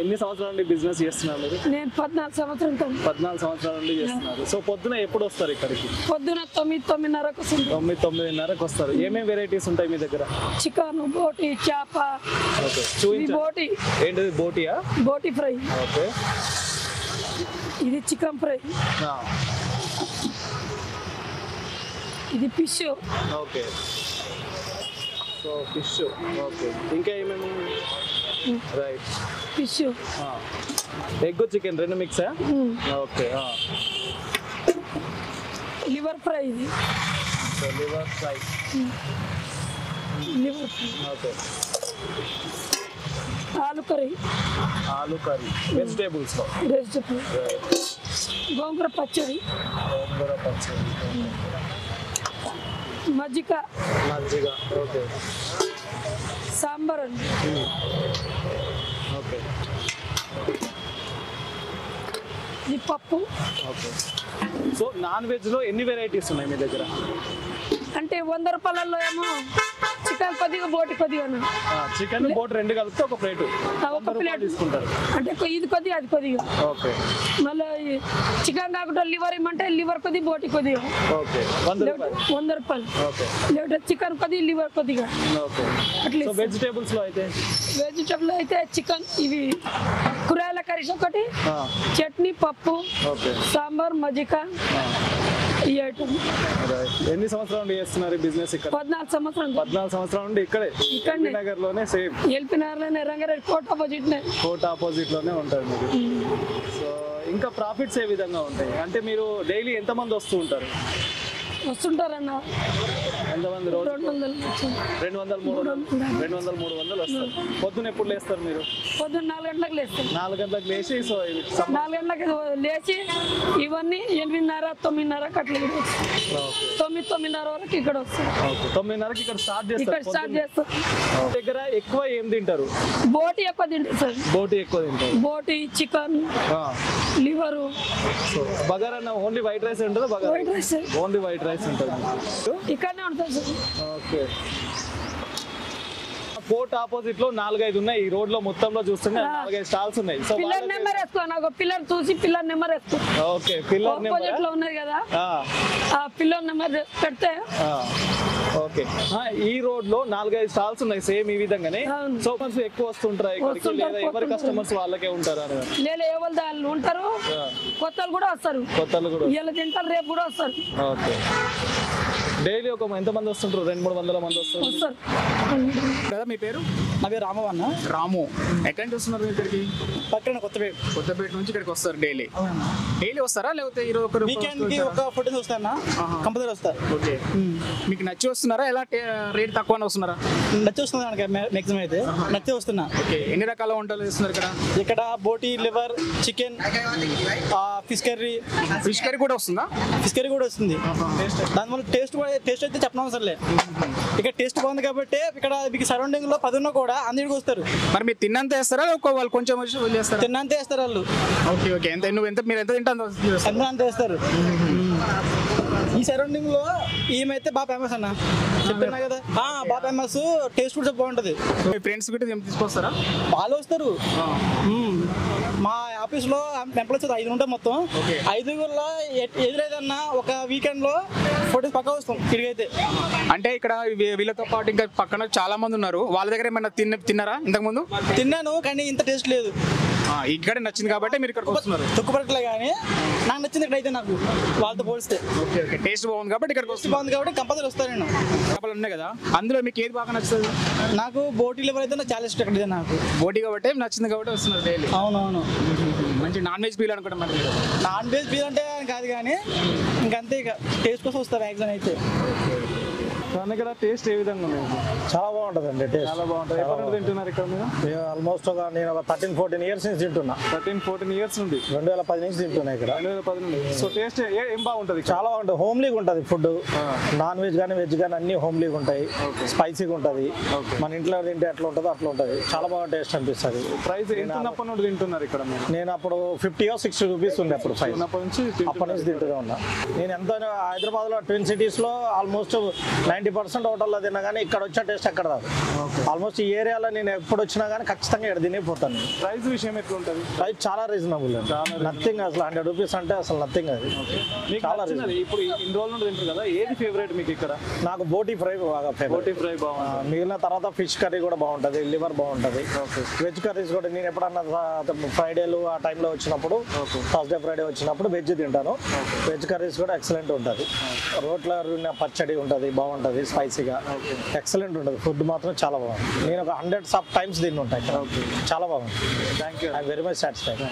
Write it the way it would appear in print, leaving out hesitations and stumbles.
ఎన్ని సంవత్సరాల నుండి బిజినెస్ చేస్తున్నారు మీరు? నేను 14 సంవత్సరాలతో 14 సంవత్సరాల నుండి చేస్తున్నారు. సో పొద్దున ఎప్పుడు వస్తారు ఇక్కడికి? పొద్దున 9:30కు వస్తుంది. 9:30కు వస్తారు. ఏమేమి వెరైటీస్ ఉంటాయి మీ దగ్గర? చికెన్, బోటి, చేప. ఓకే, చూపించండి. బోటి ఏంటిది? బోటియా? బోటి ఫ్రై. ఓకే, ఇది చికెన్ ఫ్రై. ఇది fish. Okay, so fish. Okay, ఇంకా ఏమేమి? రైట్, ఫిష్, ఎగ్, చికెన్ రెండు మిక్సా? Okay, liver fry. ఇది liver fry. Liver fry. Okay, ఆలు కర్రీ. ఆలు కర్రీ వెజిటేబుల్స్. వెజిటేబుల్. గోంగూర పచ్చడి. గోంగూర పచ్చడి. మజ్జిగ. మజ్జిగ. ఓకే, సాంబార్ అండి. ఓకే, ఇది పప్పు. ఓకే. సో నాన్ వెజ్లో ఎన్ని వెరైటీస్ ఉన్నాయి మీ దగ్గర? అంటే 100 రూపాయలలో ఏమో చికెన్ కొద్దిగా, బోటి కొద్దిగా. చికెన్ బోట్ రెండు కలిపితే ఒక ప్లేట్ ఒక ప్లేట్ తీసుకుంటారు. అంటే ఇది కొద్దిగా, అది కొద్దిగా. ఓకే, మళ్ళీ చికెన్ కాకుండా లివర్ ఇమ్మంటే లివర్ కొద్దిగా, బోటి కొద్దిగా. ఓకే, 100 రూపాయలు. ఓకే, లేదంటే చికెన్ కొద్దిగా, లివర్ కొద్దిగా. ఓకే. అట్లా. సో వెజిటేబుల్స్ లో అయితే? వెజిటేబుల్ అయితే చికెన్, ఇవి కూరగాయల కర్రీస్ ఒకటి, చట్నీ, పప్పు, సాంబార్, మజ్జిగ, ఈ ఐటమ్. ఎన్ని సంవత్సరాల నుండి చేస్తున్నారు బిజినెస్ ఇక్కడ? 14 సంవత్సరాలు. 14 సంవత్సరాల నుండి ఇక్కడే నగర్ లోనే? సేమ్ ఎల్పీ నగర్లోనే, రంగారెడ్డి కోట ఆపోజిట్. కోట ఆపోజిట్ లోనే ఉంటుంది మీరు. సో ఇంకా ప్రాఫిట్స్ ఏ విధంగా ఉంటాయి? అంటే మీరు డైలీ ఎంత మంది వస్తూ ఉంటారు? వస్తుంటారన్న ఎంతమంది? రోజు 200, 300 వస్తారు. పొద్దున ఎప్పుడు లేస్తారు మీరు? పొద్దున్న 4 గంటలకు లేస్తాం. 4 గంటలకు లేచి, సో 4 గంటలకు లేచి ఇవన్నీ 8:30, 9:30 అట్లా 9:30 వరకు ఇక్కడ వస్తాం. 9:30కి ఇక్కడ స్టార్ట్ చేస్తాం. దగ్గర ఎక్కువ ఏం తింటారు? బోటి ఎక్కువ తింటారు సార్. బోటి ఎక్కువ తింటారు. బోటి, chicken, liver. Bagara only white rice ఉంటుందా? White rice, only white rice ఉంటుంది ఇక్కడనే ఉంటుంది సార్. ఓకే, కోర్ట్ ఆపోజిట్ లో 4-5 ఉన్నాయి. ఈ రోడ్ లో మొత్తంలో చూస్తుంటే 4-5 స్టాల్స్ ఉన్నాయి. సో పిల్లర్ నెంబర్ వేసుకో, నాకు పిల్లర్ చూసి పిల్లర్ నెంబర్ వేసుకో. ఓకే, పిల్లర్ ఆపోజిట్ లో ఉన్నది కదా, ఆ పిల్లర్ నెంబర్ పెడితే. ఓకే, ఈ రోడ్ లో 4-5 స్టాల్స్ ఉన్నాయి సేమ్ ఈ విధంగానే. సో ఎక్కువ వస్తుంటారా ఇక్కడికి, లేదా ఎవరి కస్టమర్స్ వాళ్ళకే ఉంటారా? లేదా ఎవరు వాళ్ళు ఉంటారు, కొత్తలు కూడా వస్తారు. కొత్తలు కూడా ఇలా తింటారు, రేపు కూడా వస్తారు. ఓకే, డైలీ ఒక ఎంతమంది వస్తుంటారు? 200-300 మంది వస్తారు కదా. మీ పేరు? నా పేరు రాము అన్న. రాము. ఎక్కడి నుంచి వస్తున్నారు ఇక్కడికి? పక్కన కొత్తపేట నుంచి ఇక్కడికి వస్తారు. డైలీ వస్తారా, లేకపోతే ఈరోజు వీకెండ్ కి ఒక 14 వస్తాను, కంపల్సరీ వస్తా. ఓకే, మీకు నచ్చి వస్తున్నారా, ఎలా రేట్ తక్కువనే వస్తున్నారా? నచ్చి వస్తున్నా మ్యాక్సిమం అయితే నచ్చి వస్తున్నా. ఓకే, ఎన్ని రకాల వంటలు చేస్తున్నారు ఇక్కడ? ఇక్కడ బోటి, liver, chicken, fish curry. Fish curry కూడా వస్తుందా? ఫిష్ కర్రీ కూడా వస్తుంది. దానివల్ల టేస్ట్ అయితే చెప్పడం సర్లే. ఇక్కడ టేస్ట్ బాగుంది కాబట్టి ఇక్కడ మీకు సరౌండింగ్ లో 10 ఉన్నా కూడా అందరికి వస్తారు. మరి మీరు తిన్నంత వేస్తారా, వాళ్ళు కొంచెం వచ్చి వదిలేస్తారా? తిన్నంత వేస్తారు వాళ్ళు. Okay, okay. మీరు ఎంత తింటారు? అంత వేస్తారు. ఈ సరౌండింగ్ లో ఈమెయితే బాగా ఫేమస్ అన్న, చెప్తున్నా కదా. బాగా ఫేమస్, టేస్ట్ కూడా బాగుంటది. మీ ఫ్రెండ్స్ కూడా తీసుకొస్తారా? వాళ్ళు వస్తారు. మా ఆఫీస్ లో ఎంప్లాయీస్ 5 ఉంటాం మొత్తం. 5గురిలో ఎదురేదన్నా ఒక వీకెండ్ లో 4 days పక్కా వస్తాం ఇక్కడికైతే. అంటే ఇక్కడ వీళ్ళతో పాటు ఇంకా పక్కన చాలా మంది ఉన్నారు, వాళ్ళ దగ్గర ఏమైనా తిన్నారా ఇంతకు ముందు? తిన్నాను, కానీ ఇంత టేస్ట్ లేదు. ఇక్కడే నచ్చింది కాబట్టి మీరు ఇక్కడికి వస్తున్నారు. తొక్కుపడట్లే, కానీ నాకు నచ్చింది ఇక్కడైతే, నాకు వాళ్ళతో పోలిస్తే. Okay, okay. టేస్ట్ బాగుంది కాబట్టి ఇక్కడికి వస్తుంది. బాగుంది కాబట్టి కంపల్సరీ వస్తాను నేను. చేపలు ఉన్నాయి కదా, అందులో మీకు ఏది బాగా నచ్చుతుంది? నాకు బోటీ లివర్ అయితే నాకు చాలా ఇష్టం. ఇక్కడ నాకు బోటీ కాబట్టి నచ్చింది కాబట్టి వస్తున్నారు డైలీ. అవునవును. మంచి నాన్ వెజ్ ఫీల్ అనుకుంటా. మరి నాన్ వెజ్ ఫీల్ అంటే కాదు, కానీ ఇంకంతే, ఇక టేస్ట్ కోసం వస్తారు మ్యాక్సిమం అయితే. కానీ ఇక్కడ టేస్ట్ ఏ విధంగా ఉంది? చాలా బాగుంటుందండి. టేస్ట్ చాలా బాగుంటుంది. ఎప్పటి నుండి తింటున్నారు ఇక్కడ మీరు? ఆల్మోస్ట్ నేను 13-14 ఇయర్స్ నుంచి తింటున్నా. 13-14 ఇయర్స్ నుండి 2010 నుంచి తింటున్నా ఇక్కడ. 2010 నుండి. సో టేస్ట్ ఏం బాగుంటుంది? చాలా బాగుంటుంది. హోమ్లీగా ఉంటుంది ఫుడ్. నాన్ వెజ్ కానీ వెజ్ కానీ అన్ని హోమ్లీగా ఉంటాయి. స్పైసీగా ఉంటుంది. మన ఇంట్లో తింటే ఎట్లా ఉంటుందో అట్లా ఉంటుంది. చాలా బాగా టేస్ట్ అనిపిస్తుంది. ప్రైస్ ఎంతప్పటి నుండి తింటున్నారు ఇక్కడ మీరు? నేను అప్పుడు 50 or 60 రూపీస్ ఉండే అప్పుడు ప్రైస్. అప్పటి నుంచి తింటూనే ఉన్నా. నేను ఎంతో హైదరాబాద్ లో ట్విన్ సిటీస్ లో ఆల్మోస్ట్ 90 90% హోటల్లో తిన్నా కానీ ఇక్కడ వచ్చే టేస్ట్ ఎక్కడ రాదు. ఆల్మోస్ట్ ఈ ఏరియాలో నేను ఎప్పుడు వచ్చినా కానీ ఖచ్చితంగా ఇక్కడ తినిపోతాను. ప్రైస్ విషయం ఎట్లా ఉంటుంది? ప్రైస్ చాలా రీజనబుల్, నథింగ్ అసలు 100 రూపీస్ అంటే అసలు నథింగ్. అది మీకు చాలా నచ్చినది ఇప్పుడు ఇన్ని రోజులు నుండి తింటారు కదా, ఏది ఫేవరెట్ మీకు ఇక్కడ? నాకు బోటీ ఫ్రై బాగా ఫేవరెట్. బోటీ ఫ్రై బాగుంటుంది. మిగిలిన తర్వాత ఫిష్ కర్రీ కూడా బాగుంటుంది, లివర్ బాగుంటుంది. వెజ్ కర్రీస్ కూడా నేను ఎప్పుడన్నా ఫ్రైడేలు ఆ టైంలో వచ్చినప్పుడు, థర్స్డే ఫ్రైడే వచ్చినప్పుడు వెజ్ తింటాను. వెజ్ కర్రీస్ కూడా ఎక్సలెంట్ ఉంటుంది. రోట్లో పచ్చడి ఉంటుంది, బాగుంటుంది, స్పైసీగా ఎక్సలెంట్ ఉంటుంది. ఫుడ్ మాత్రం చాలా బాగుంది. నేను ఒక 100 టైమ్స్ తిని ఉంటాను. చాలా బాగుంది. Thank you. I'm very much satisfied.